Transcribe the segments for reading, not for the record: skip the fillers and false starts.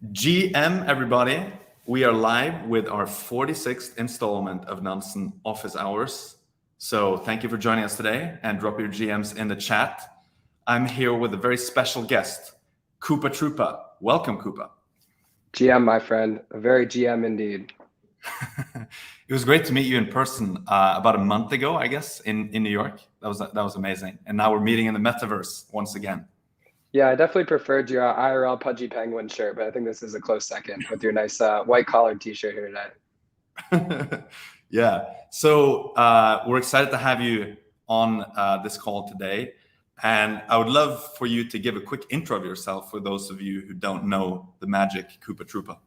GM, everybody. We are live with our 46th installment of Nansen Office Hours. So thank you for joining us today, and drop your GMs in the chat. I'm here with a very special guest, Coopahtroopa. Welcome, Coopa. GM, my friend, a very GM indeed. It was great to meet you in person about a month ago, I guess, in New York. That was amazing. And now we're meeting in the metaverse once again. Yeah, I definitely preferred your IRL Pudgy Penguin shirt, but I think this is a close second with your nice white collared t-shirt here today. Yeah, so we're excited to have you on this call today. And I would love for you to give a quick intro of yourself for those of you who don't know the magic Coopahtroopa.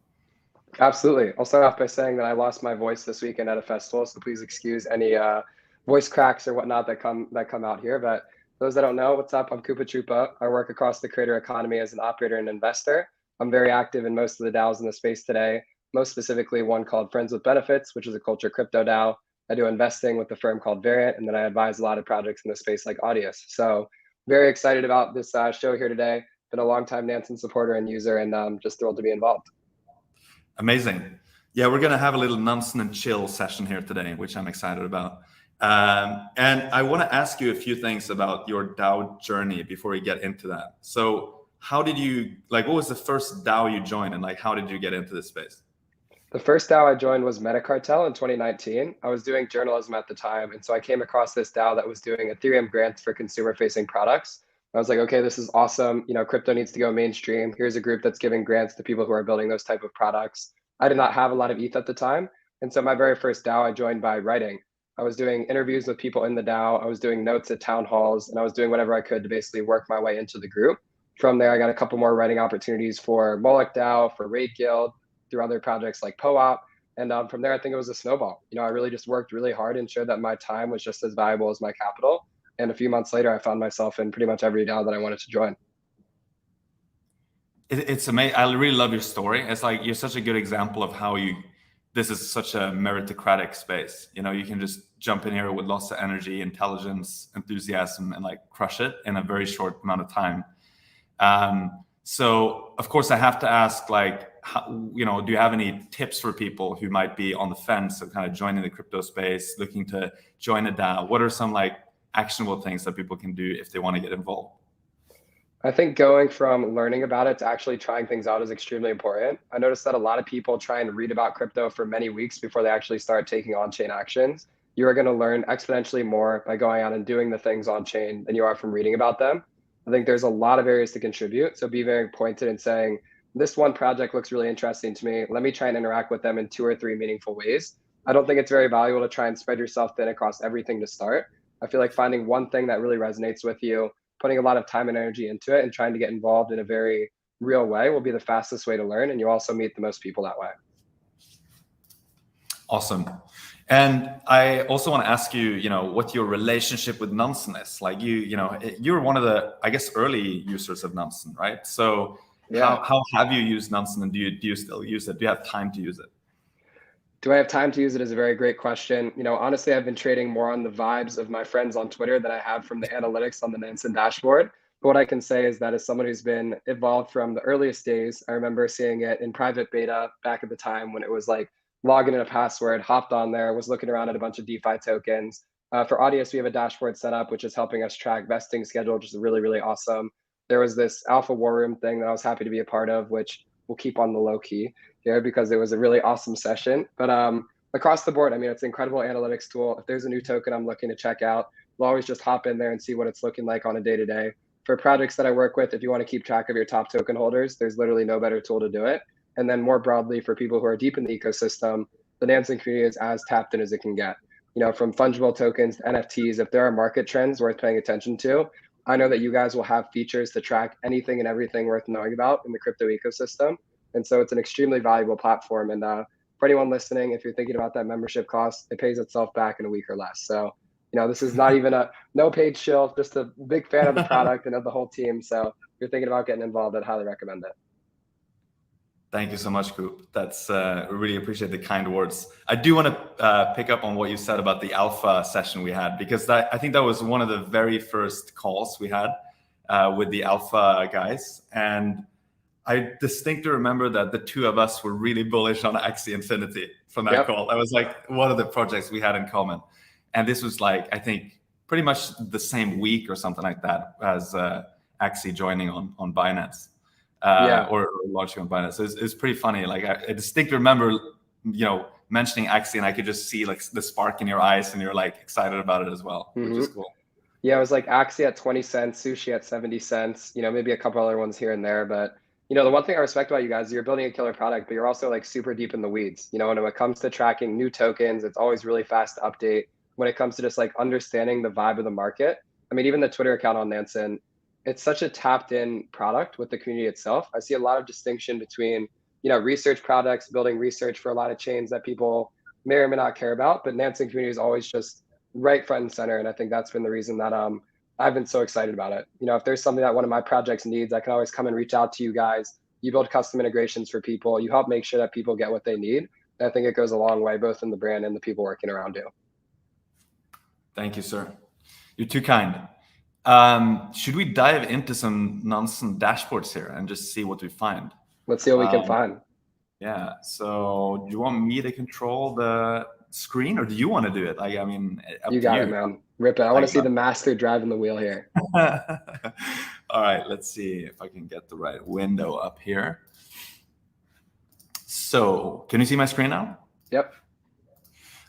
Absolutely. I'll start off by saying that I lost my voice this weekend at a festival, so please excuse any voice cracks or whatnot that come out here. But those that don't know, what's up? I'm Coopahtroopa. I work across the creator economy as an operator and investor. I'm very active in most of the DAOs in the space today, most specifically one called Friends with Benefits, which is a culture crypto DAO. I do investing with the firm called Variant, and then I advise a lot of projects in the space like Audius. So very excited about this show here today. Been a longtime Nansen supporter and user, and just thrilled to be involved. Amazing. Yeah, we're going to have a little Nansen and chill session here today, which I'm excited about. And I want to ask you a few things about your DAO journey before we get into that. So how did you, what was the first DAO you joined, and how did you get into this space? The first DAO I joined was Metacartel in 2019. I was doing journalism at the time, and so I came across this DAO that was doing Ethereum grants for consumer-facing products. I was like, okay, this is awesome. Crypto needs to go mainstream. Here's a group that's giving grants to people who are building those type of products. I did not have a lot of ETH at the time, and so my very first DAO I joined by writing. I was doing interviews with people in the DAO. I was doing notes at town halls, and I was doing whatever I could to basically work my way into the group. From there, I got a couple more writing opportunities for Moloch DAO, for Raid Guild, through other projects like POAP. And from there, I think it was a snowball. I really just worked really hard and showed that my time was just as valuable as my capital. And a few months later, I found myself in pretty much every DAO that I wanted to join. It's amazing. I really love your story. It's like you're such a good example of how this is such a meritocratic space. You can just jump in here with lots of energy, intelligence, enthusiasm, and crush it in a very short amount of time. So of course I have to ask, do you have any tips for people who might be on the fence of kind of joining the crypto space, looking to join a DAO? What are some actionable things that people can do if they want to get involved? I think going from learning about it to actually trying things out is extremely important. I noticed that a lot of people try and read about crypto for many weeks before they actually start taking on-chain actions. You are going to learn exponentially more by going out and doing the things on-chain than you are from reading about them. I think there's a lot of areas to contribute. So be very pointed in saying, this one project looks really interesting to me. Let me try and interact with them in 2 or 3 meaningful ways. I don't think it's very valuable to try and spread yourself thin across everything to start. I feel like finding one thing that really resonates with you, putting a lot of time and energy into it, and trying to get involved in a very real way will be the fastest way to learn. And you also meet the most people that way. Awesome. And I also want to ask you, what your relationship with Nansen is. You're one of the, I guess, early users of Nansen, right? So yeah. How have you used Nansen, and do you still use it? Do you have time to use it? Do I have time to use it is a very great question. Honestly, I've been trading more on the vibes of my friends on Twitter than I have from the analytics on the Nansen dashboard. But what I can say is that as someone who's been involved from the earliest days, I remember seeing it in private beta back at the time when it was log in a password, hopped on there, was looking around at a bunch of DeFi tokens. For Audius, we have a dashboard set up, which is helping us track vesting schedule, which is really, really awesome. There was this alpha war room thing that I was happy to be a part of, which we'll keep on the low key here because it was a really awesome session. But across the board, it's an incredible analytics tool. If there's a new token I'm looking to check out, we'll always just hop in there and see what it's looking like on a day-to-day. For projects that I work with, if you want to keep track of your top token holders, there's literally no better tool to do it. And then more broadly, for people who are deep in the ecosystem, the Nansen community is as tapped in as it can get. From fungible tokens to NFTs, if there are market trends worth paying attention to, I know that you guys will have features to track anything and everything worth knowing about in the crypto ecosystem. And so it's an extremely valuable platform. And for anyone listening, if you're thinking about that membership cost, it pays itself back in a week or less. So, this is not even a no paid shill, just a big fan of the product and of the whole team. So if you're thinking about getting involved, I'd highly recommend it. Thank you so much, Coop. That's really appreciate the kind words. I do want to pick up on what you said about the alpha session we had, because I think that was one of the very first calls we had with the alpha guys. And I distinctly remember that the two of us were really bullish on Axie Infinity from that call. I was like, what are the projects we had in common? And this was like, I think, pretty much the same week or something like that as Axie joining on Binance or launching on Binance. So it's pretty funny. Like I distinctly remember, mentioning Axie, and I could just see like the spark in your eyes, and you're like excited about it as well, which is cool. Yeah, it was like Axie at 20 cents, Sushi at 70 cents, maybe a couple other ones here and there. But, the one thing I respect about you guys is you're building a killer product, but you're also like super deep in the weeds. When it comes to tracking new tokens, it's always really fast to update. When it comes to just like understanding the vibe of the market, I mean, even the Twitter account on Nansen, it's such a tapped in product with the community itself. I see a lot of distinction between, research products, building research for a lot of chains that people may or may not care about, but Nansen community is always just right front and center. And I think that's been the reason that I've been so excited about it. If there's something that one of my projects needs, I can always come and reach out to you guys. You build custom integrations for people. You help make sure that people get what they need. And I think it goes a long way, both in the brand and the people working around you. Thank you, sir. You're too kind. Should we dive into some Nansen dashboards here and just see what we find? Let's see what we can find. Yeah. So do you want me to control the screen, or do you want to do it? Like, I mean, you got it, man. Rip it. I want to see the master driving the wheel here. All right. Let's see if I can get the right window up here. So can you see my screen now? Yep.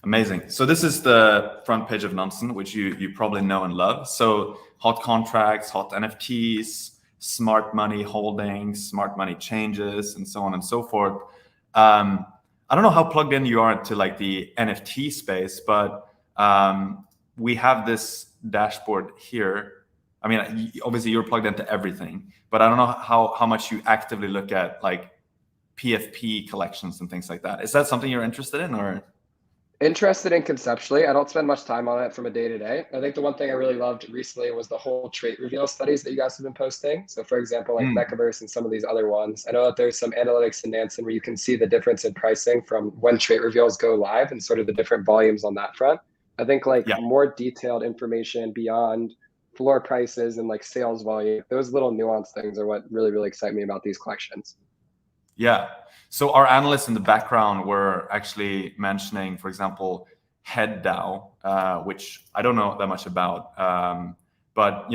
Amazing. So this is the front page of Nansen, which you probably know and love. So hot contracts, hot NFTs, smart money holdings, smart money changes, and so on and so forth. I don't know how plugged in you are into like the NFT space, but we have this dashboard here. I mean, obviously you're plugged into everything, but I don't know how much you actively look at like PFP collections and things like that. Is that something you're interested in, or? Interested in conceptually. I don't spend much time on it from a day to day. I think the one thing I really loved recently was the whole trait reveal studies that you guys have been posting. So for example, like Mechaverse and some of these other ones, I know that there's some analytics in Nansen where you can see the difference in pricing from when trait reveals go live and sort of the different volumes on that front. I think like more detailed information beyond floor prices and like sales volume, those little nuanced things are what really, really excite me about these collections. Yeah. So our analysts in the background were actually mentioning, for example, Head DAO, which I don't know that much about, but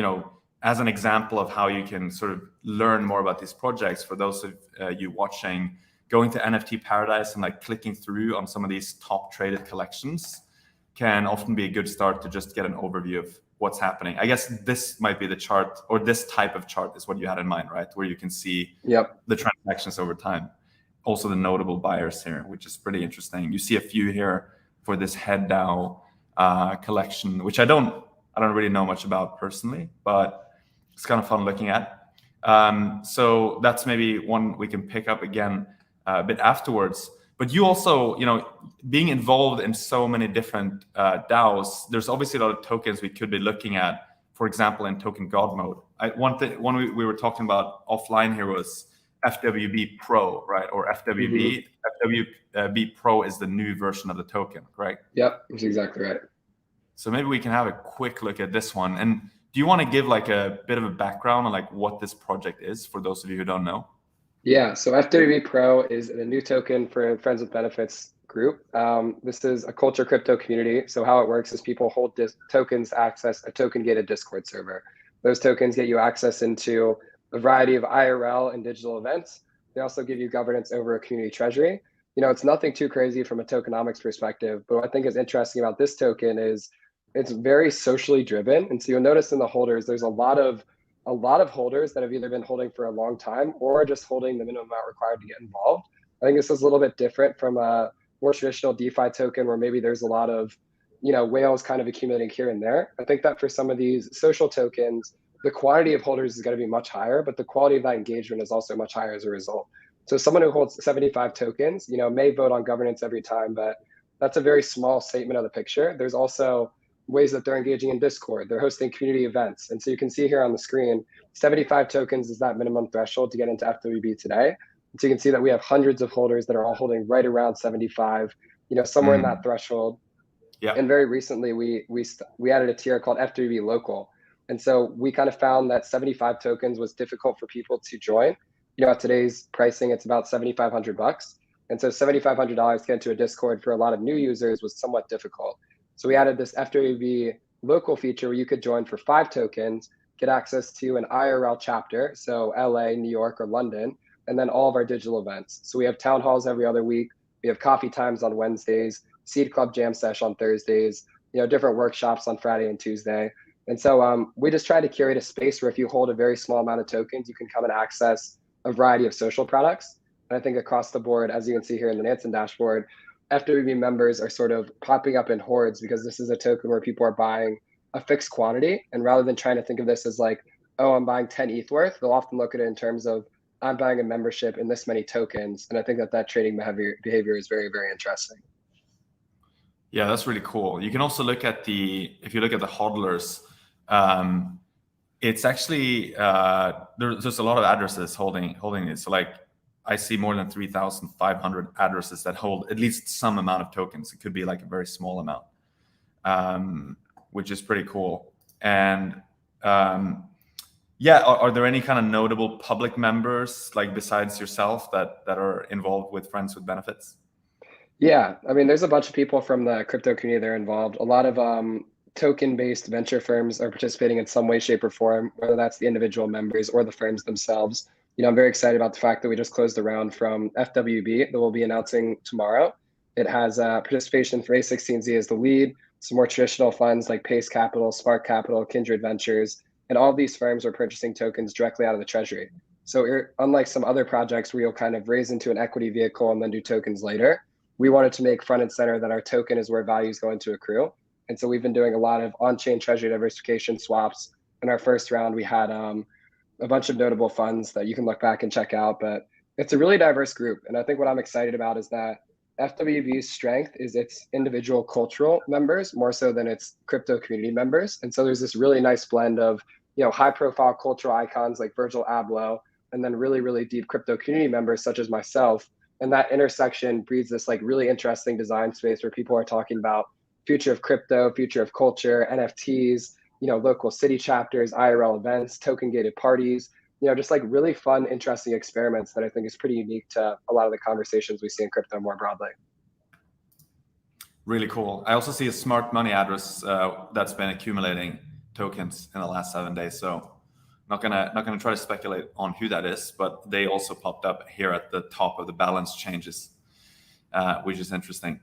as an example of how you can sort of learn more about these projects, for those of you watching, going to NFT Paradise and like clicking through on some of these top traded collections can often be a good start to just get an overview of what's happening. I guess this might be the chart, or this type of chart is what you had in mind, right? Where you can see the transactions over time. Also the notable buyers here, which is pretty interesting. You see a few here for this Head DAO collection, which I don't really know much about personally, but it's kind of fun looking at. So that's maybe one we can pick up again a bit afterwards. But you also, being involved in so many different DAOs, there's obviously a lot of tokens we could be looking at. For example, in token God mode, one we were talking about offline here was FWB Pro, right? Or FWB. FWB Pro is the new version of the token, correct? Yep, that's exactly right. So maybe we can have a quick look at this one. And do you want to give like a bit of a background on like what this project is for those of you who don't know? Yeah, so FWB Pro is a new token for Friends with Benefits group. This is a culture crypto community. So how it works is people hold tokens to access a token-gated Discord server. Those tokens get you access into a variety of IRL and digital events. They also give you governance over a community treasury. It's nothing too crazy from a tokenomics perspective, but what I think is interesting about this token is it's very socially driven. And so you'll notice in the holders, there's a lot of holders that have either been holding for a long time or just holding the minimum amount required to get involved. I think this is a little bit different from a more traditional DeFi token where maybe there's a lot of, whales kind of accumulating here and there. I think that for some of these social tokens, the quantity of holders is going to be much higher, but the quality of that engagement is also much higher as a result. So someone who holds 75 tokens, may vote on governance every time, but that's a very small statement of the picture. There's also ways that they're engaging in Discord. They're hosting community events. And so you can see here on the screen, 75 tokens is that minimum threshold to get into FWB today. And so you can see that we have hundreds of holders that are all holding right around 75, somewhere in that threshold. Yeah. And very recently, we added a tier called FWB Local. And so we kind of found that 75 tokens was difficult for people to join. At today's pricing, it's about $7,500. And so $7,500 to get into a Discord for a lot of new users was somewhat difficult. So we added this FWB local feature where you could join for 5 tokens, get access to an IRL chapter, so LA, New York, or London, and then all of our digital events. So we have town halls every other week. We have coffee times on Wednesdays, Seed Club Jam Sesh on Thursdays, different workshops on Friday and Tuesday. And so we just try to curate a space where if you hold a very small amount of tokens, you can come and access a variety of social products. And I think across the board, as you can see here in the Nansen dashboard, FWB members are sort of popping up in hordes because this is a token where people are buying a fixed quantity. And rather than trying to think of this as like, oh, I'm buying 10 ETH worth, they'll often look at it in terms of, I'm buying a membership in this many tokens. And I think that trading behavior is very, very interesting. Yeah, that's really cool. You can also look at if you look at the hodlers, it's actually, there's a lot of addresses holding it. So like, I see more than 3,500 addresses that hold at least some amount of tokens. It could be like a very small amount, which is pretty cool. And yeah, are there any kind of notable public members, like besides yourself, that are involved with Friends with Benefits? Yeah, I mean, there's a bunch of people from the crypto community that are involved. A lot of token-based venture firms are participating in some way, shape, or form, whether that's the individual members or the firms themselves. I'm very excited about the fact that we just closed a round from FWB that we'll be announcing tomorrow. It has participation for A16Z as the lead, some more traditional funds like Pace Capital, Spark Capital, Kindred Ventures, and all of these firms are purchasing tokens directly out of the treasury. So unlike some other projects where you'll kind of raise into an equity vehicle and then do tokens later, we wanted to make front and center that our token is where value is going to accrue. And so we've been doing a lot of on-chain treasury diversification swaps. In our first round, we had a bunch of notable funds that you can look back and check out, but it's a really diverse group. And I think what I'm excited about is that FWB's strength is its individual cultural members more so than its crypto community members. And so there's this really nice blend of, high profile cultural icons like Virgil Abloh, and then really, really deep crypto community members such as myself. And that intersection breeds this like really interesting design space where people are talking about future of crypto, future of culture, NFTs, local city chapters, IRL events, token gated parties, just like really fun, interesting experiments that I think is pretty unique to a lot of the conversations we see in crypto more broadly. Really cool. I also see a smart money address that's been accumulating tokens in the last 7 days. So not gonna try to speculate on who that is, but they also popped up here at the top of the balance changes, which is interesting.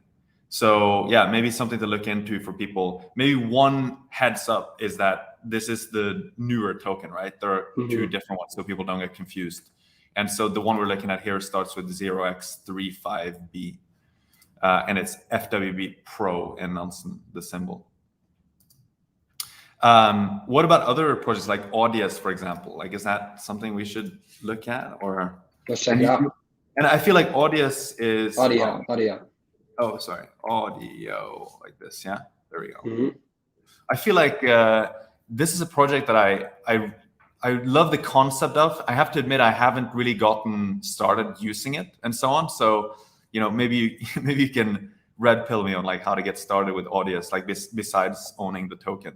So yeah, maybe something to look into for people. Maybe one heads up is that this is the newer token, right? There are 2 different ones, so people don't get confused. And so the one we're looking at here starts with 0x35B, and it's FWB Pro in Nansen, the symbol. What about other projects like Audius, for example? Like, is that something we should look at, or? Let's check it out. And I feel like Audius is audio. Oh, sorry, audio, like this. Yeah, there we go. Mm-hmm. I feel like this is a project that I love the concept of. I have to admit, I haven't really gotten started using it and so on. So, maybe you can red pill me on like how to get started with Audius, like besides owning the token.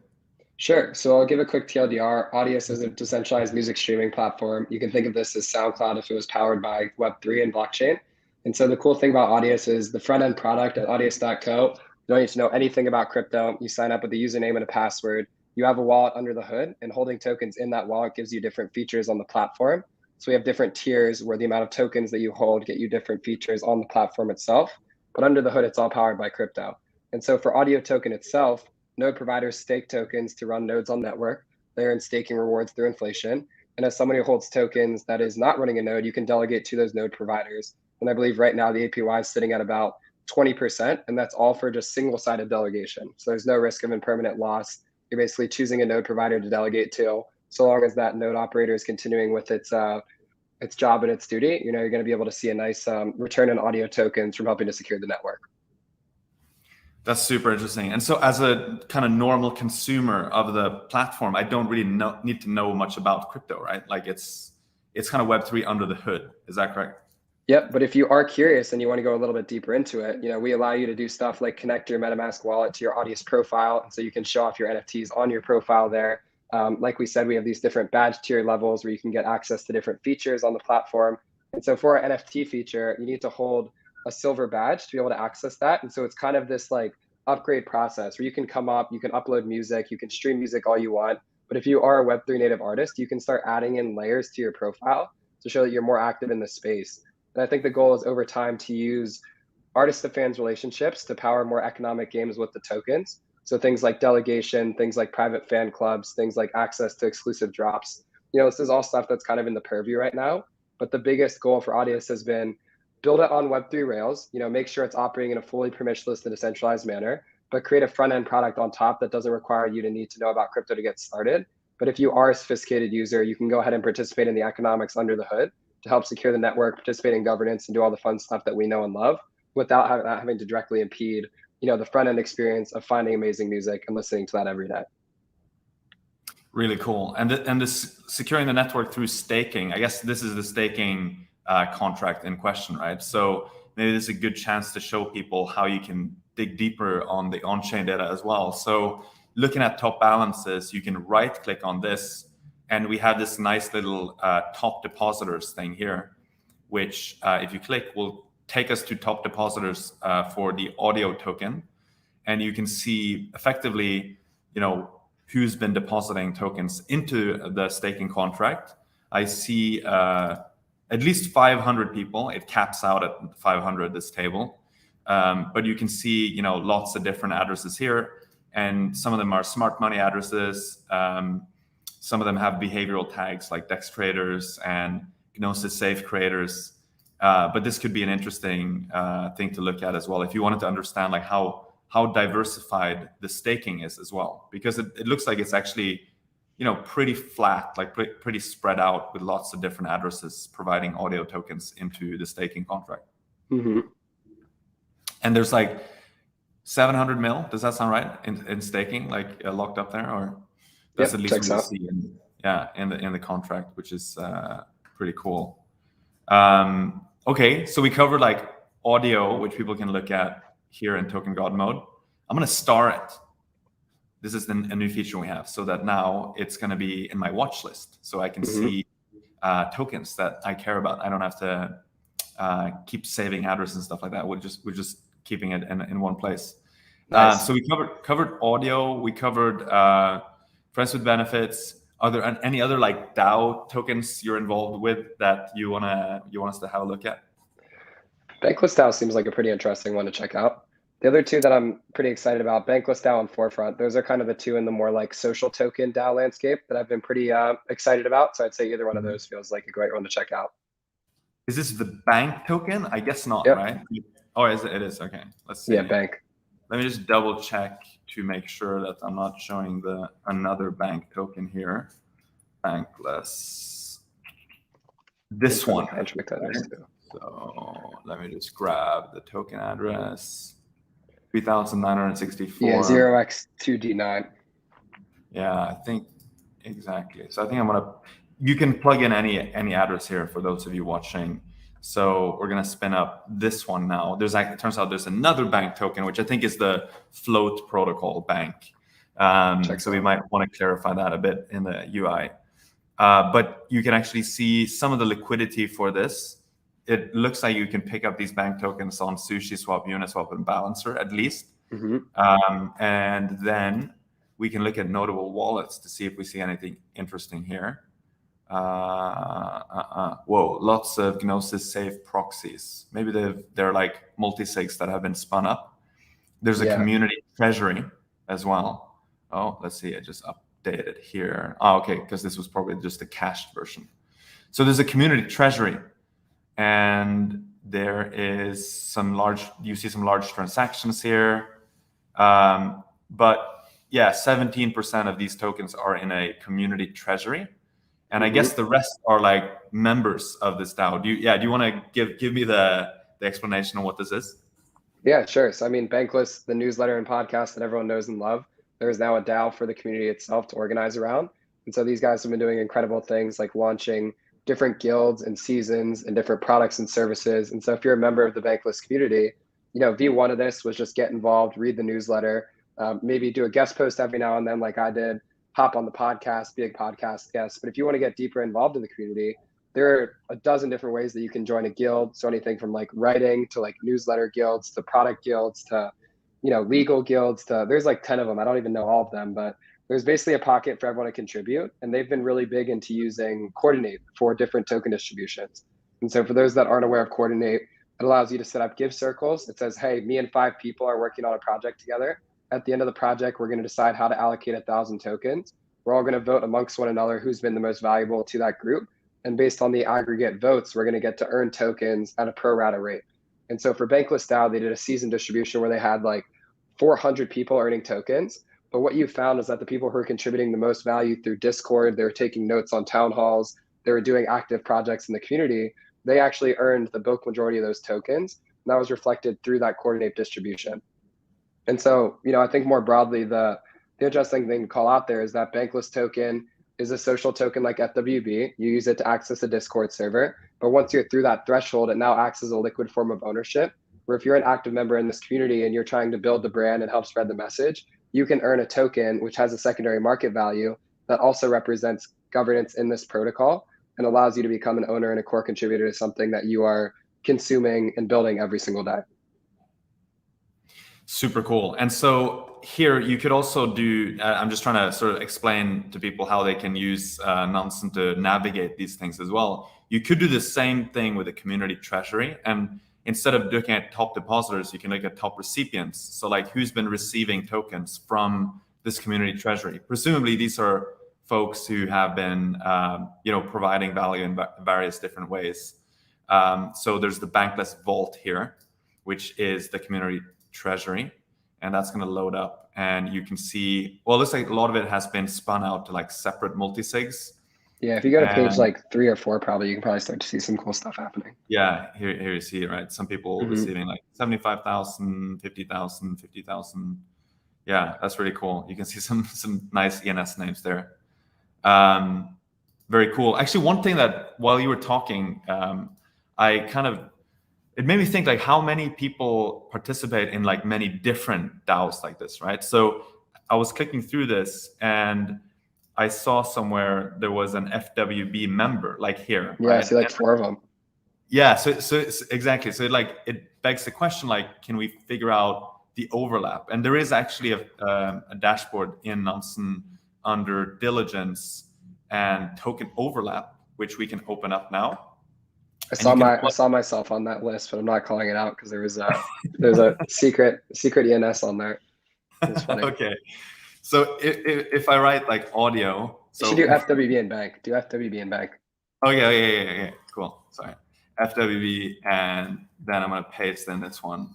Sure. So I'll give a quick TLDR. Audius is a decentralized music streaming platform. You can think of this as SoundCloud if it was powered by Web3 and blockchain. And so the cool thing about Audius is the front end product at audius.co. You don't need to know anything about crypto. You sign up with a username and a password. You have a wallet under the hood, and holding tokens in that wallet gives you different features on the platform. So we have different tiers where the amount of tokens that you hold get you different features on the platform itself. But under the hood, it's all powered by crypto. And so for Audio Token itself, node providers stake tokens to run nodes on network. They earn staking rewards through inflation. And as someone who holds tokens that is not running a node, you can delegate to those node providers. And I believe right now the APY is sitting at about 20%, and that's all for just single-sided delegation. So there's no risk of impermanent loss. You're basically choosing a node provider to delegate to. So long as that node operator is continuing with its job and its duty, you're going to be able to see a nice return in audio tokens from helping to secure the network. That's super interesting. And so as a kind of normal consumer of the platform, I don't really need to know much about crypto, right? Like it's kind of Web3 under the hood. Is that correct? Yep. But if you are curious and you want to go a little bit deeper into it, we allow you to do stuff like connect your MetaMask wallet to your Audius profile. And so you can show off your NFTs on your profile there. Like we said, we have these different badge tier levels where you can get access to different features on the platform. And so for our NFT feature, you need to hold a silver badge to be able to access that. And so it's kind of this like upgrade process where you can come up, you can upload music, you can stream music all you want. But if you are a Web3 native artist, you can start adding in layers to your profile to show that you're more active in the space. And I think the goal is over time to use artist to fans relationships to power more economic games with the tokens. So things like delegation, things like private fan clubs, things like access to exclusive drops. This is all stuff that's kind of in the purview right now. But the biggest goal for Audius has been build it on Web3 Rails, make sure it's operating in a fully permissionless and decentralized manner, but create a front-end product on top that doesn't require you to need to know about crypto to get started. But if you are a sophisticated user, you can go ahead and participate in the economics under the hood to help secure the network, participate in governance, and do all the fun stuff that we know and love without having to directly impede, the front-end experience of finding amazing music and listening to that every day. Really cool. And this securing the network through staking, I guess this is the staking contract in question, right? So maybe this is a good chance to show people how you can dig deeper on the on-chain data as well. So looking at top balances, you can right-click on this, and we have this nice little top depositors thing here, which if you click will take us to top depositors for the audio token. And you can see effectively, who's been depositing tokens into the staking contract. I see at least 500 people. It caps out at 500, this table. But you can see, lots of different addresses here. And some of them are smart money addresses. Some of them have behavioral tags like DEX traders and Gnosis safe creators. But this could be an interesting thing to look at as well if you wanted to understand like how diversified the staking is as well, because it looks like it's actually pretty flat, like pretty spread out with lots of different addresses providing audio tokens into the staking contract. Mm-hmm. And there's like 700 mil. Does that sound right in staking, like locked up there, or that's at least what we see in the contract, which is pretty cool. Okay, so we covered like audio, which people can look at here in Token God mode. I'm going to star it. This is a new feature we have, so that now it's going to be in my watch list, so I can see tokens that I care about. I don't have to keep saving addresses and stuff like that. We're just keeping it in one place. Nice. So we covered audio. We covered friends with benefits. Are there any other like DAO tokens you're involved with that you want us to have a look at? Bankless DAO seems like a pretty interesting one to check out. The other two that I'm pretty excited about, Bankless DAO and Forefront, those are kind of the two in the more like social token DAO landscape that I've been pretty excited about. So I'd say either one of those feels like a great one to check out. Is this the bank token? I guess not, right? Oh, it is. Okay, let's see. Yeah, bank. Let me just double check to make sure that I'm not showing another bank token here. Bankless. This one. So let me just grab the token address. 3,964. Yeah, 0x2D9. Yeah, I think exactly. So I think you can plug in any address here for those of you watching. So we're gonna spin up this one now. It turns out there's another bank token, which I think is the float protocol bank. So we might want to clarify that a bit in the UI. But you can actually see some of the liquidity for this. It looks like you can pick up these bank tokens on SushiSwap, Uniswap, and Balancer at least. And then we can look at notable wallets to see if we see anything interesting here. Whoa, lots of Gnosis safe proxies. Maybe they're like multi-sigs that have been spun up. There's a community treasury as well. Oh, let's see, I just updated here. Oh, okay, because this was probably just a cached version. So there's a community treasury, and there is you see some large transactions here. But yeah, 17% of these tokens are in a community treasury. And I guess the rest are like members of this DAO. Do you want to give me the explanation of what this is? Yeah, sure. So I mean, Bankless, the newsletter and podcast that everyone knows and love, there is now a DAO for the community itself to organize around. And so these guys have been doing incredible things like launching different guilds and seasons and different products and services. And so if you're a member of the Bankless community, V1 of this was just get involved, read the newsletter, maybe do a guest post every now and then like I did, hop on the podcast, be a podcast guest. But if you want to get deeper involved in the community, there are a dozen different ways that you can join a guild. So anything from like writing to like newsletter guilds to product guilds to, legal guilds to, there's like 10 of them. I don't even know all of them, but there's basically a pocket for everyone to contribute. And they've been really big into using Coordinate for different token distributions. And so for those that aren't aware of Coordinate, it allows you to set up give circles. It says, hey, me and 5 people are working on a project together. At the end of the project, we're going to decide how to allocate 1,000 tokens. We're all going to vote amongst one another who's been the most valuable to that group. And based on the aggregate votes, we're going to get to earn tokens at a pro rata rate. And so for Bankless DAO, they did a season distribution where they had like 400 people earning tokens. But what you found is that the people who are contributing the most value through Discord, they were taking notes on town halls, they were doing active projects in the community, they actually earned the bulk majority of those tokens. And that was reflected through that Coordinate distribution. And so, I think more broadly, the interesting thing to call out there is that Bankless token is a social token like FWB. You use it to access a Discord server. But once you're through that threshold, it now acts as a liquid form of ownership, where if you're an active member in this community and you're trying to build the brand and help spread the message, you can earn a token which has a secondary market value that also represents governance in this protocol and allows you to become an owner and a core contributor to something that you are consuming and building every single day. Super cool. And so here you could also do, I'm just trying to sort of explain to people how they can use Nansen to navigate these things as well. You could do the same thing with a community treasury. And instead of looking at top depositors, you can look at top recipients. So like who's been receiving tokens from this community treasury. Presumably these are folks who have been providing value in various different ways. So there's the Bankless Vault here, which is the community treasury, and that's going to load up, and you can see, well, it looks like a lot of it has been spun out to like separate multi-sigs. Yeah, if you go to page like 3 or 4, probably you can probably start to see some cool stuff happening. Yeah, here you see it, right? Some people receiving like 75,000, 50,000, 50,000. Yeah, that's really cool. You can see some nice ENS names there. Very cool. Actually, one thing that while you were talking, it made me think like how many people participate in like many different DAOs like this, right? So I was clicking through this and I saw somewhere there was an FWB member like here. Yeah, right? I see like 4 of them. Yeah, so it's exactly. So it begs the question, like, can we figure out the overlap? And there is actually a dashboard in Nansen under diligence and token overlap, which we can open up now. I saw myself on that list, but I'm not calling it out because there's a secret ENS on there. Okay, so if I write like audio, so you should do FWB and BANK. Do FWB and BANK. Oh yeah, cool. Sorry, FWB, and then I'm gonna paste in this one.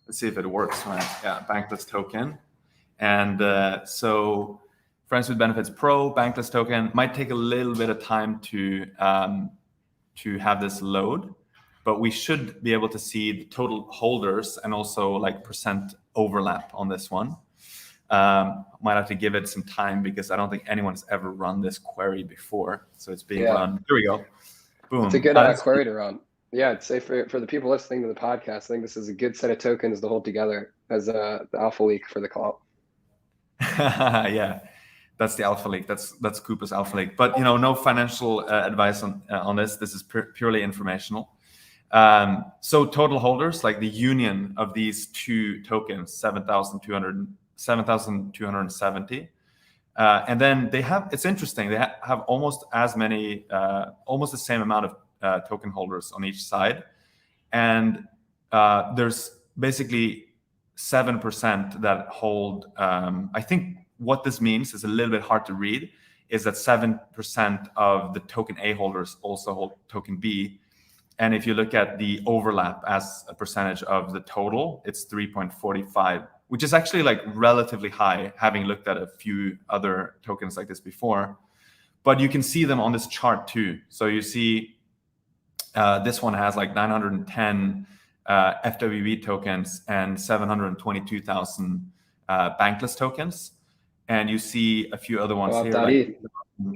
Let's see if it works. Right? Yeah, Bankless token, and so Friends with Benefits Pro Bankless token might take a little bit of time to have this load, but we should be able to see the total holders and also like percent overlap on this one. Might have to give it some time because I don't think anyone's ever run this query before. So it's being run. Here we go. Boom. It's a good query to run. Yeah, I'd say for the people listening to the podcast, I think this is a good set of tokens to hold together as the alpha leak for the call. Yeah. That's the alpha leak. That's Coopah's alpha leak. But no financial advice on this. This is purely informational. So total holders, like the union of these 2 tokens, 7,270. And then they have. It's interesting. They have almost as many, almost the same amount of token holders on each side, and there's basically 7% that hold. I think. What this means is a little bit hard to read, is that 7% of the token A holders also hold token B. And if you look at the overlap as a percentage of the total, it's 3.45, which is actually like relatively high, having looked at a few other tokens like this before. But you can see them on this chart too. So you see this one has like 910 FWB tokens and 722,000 Bankless tokens. And you see a few other ones here. Like,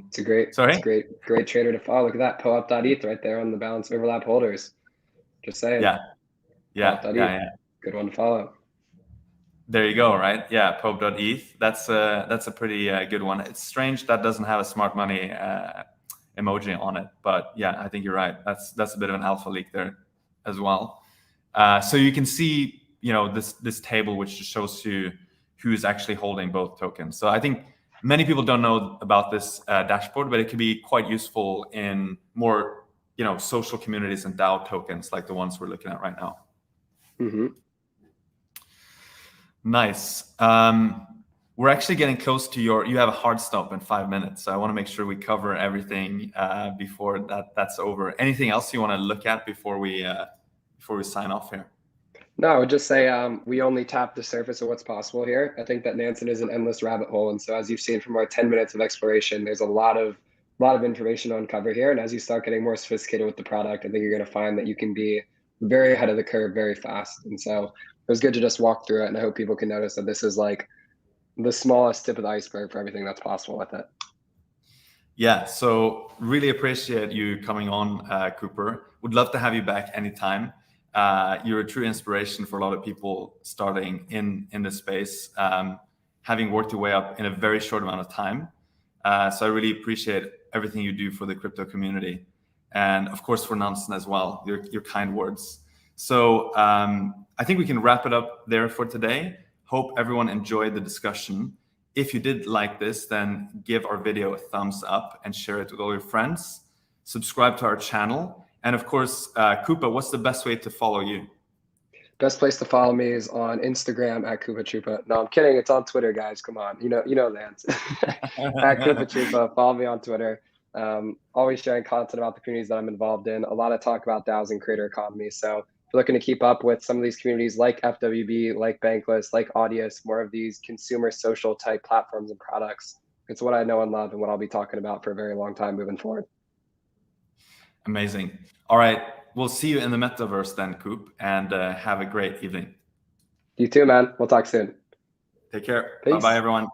it's a great trader to follow. Look at that, POAP.eth right there on the balance overlap holders. Just saying. Yeah. Good one to follow. There you go, right? Yeah, Pope.eth. That's a pretty good one. It's strange that doesn't have a smart money emoji on it, but yeah, I think you're right. That's a bit of an alpha leak there as well. So you can see, this table which just shows you who's actually holding both tokens. So I think many people don't know about this dashboard, but it can be quite useful in more social communities and DAO tokens like the ones we're looking at right now. Mm-hmm. Nice. We're actually getting close to you have a hard stop in 5 minutes. So I want to make sure we cover everything before that's over. Anything else you want to look at before we sign off here? No, I would just say we only tap the surface of what's possible here. I think that Nansen is an endless rabbit hole. And so as you've seen from our 10 minutes of exploration, there's a lot of information to uncover here. And as you start getting more sophisticated with the product, I think you're going to find that you can be very ahead of the curve very fast. And so it was good to just walk through it. And I hope people can notice that this is like the smallest tip of the iceberg for everything that's possible with it. Yeah, so really appreciate you coming on, Cooper. Would love to have you back anytime. You're a true inspiration for a lot of people starting in this space, having worked your way up in a very short amount of time. So I really appreciate everything you do for the crypto community, and of course for Nansen as well, your kind words. So I think we can wrap it up there for today. Hope everyone enjoyed the discussion. If you did like this, then give our video a thumbs up and share it with all your friends. Subscribe to our channel. And of course, Koopa, what's the best way to follow you? Best place to follow me is on Instagram at Coopahtroopa. No, I'm kidding. It's on Twitter, guys. Come on. You know Lance. At Coopahtroopa. Follow me on Twitter. Always sharing content about the communities that I'm involved in. A lot of talk about DAOs and creator economy. So if you're looking to keep up with some of these communities like FWB, like Bankless, like Audius, more of these consumer social type platforms and products, it's what I know and love and what I'll be talking about for a very long time moving forward. Amazing. All right. We'll see you in the metaverse then, Coop, and have a great evening. You too, man. We'll talk soon. Take care. Peace. Bye-bye, everyone.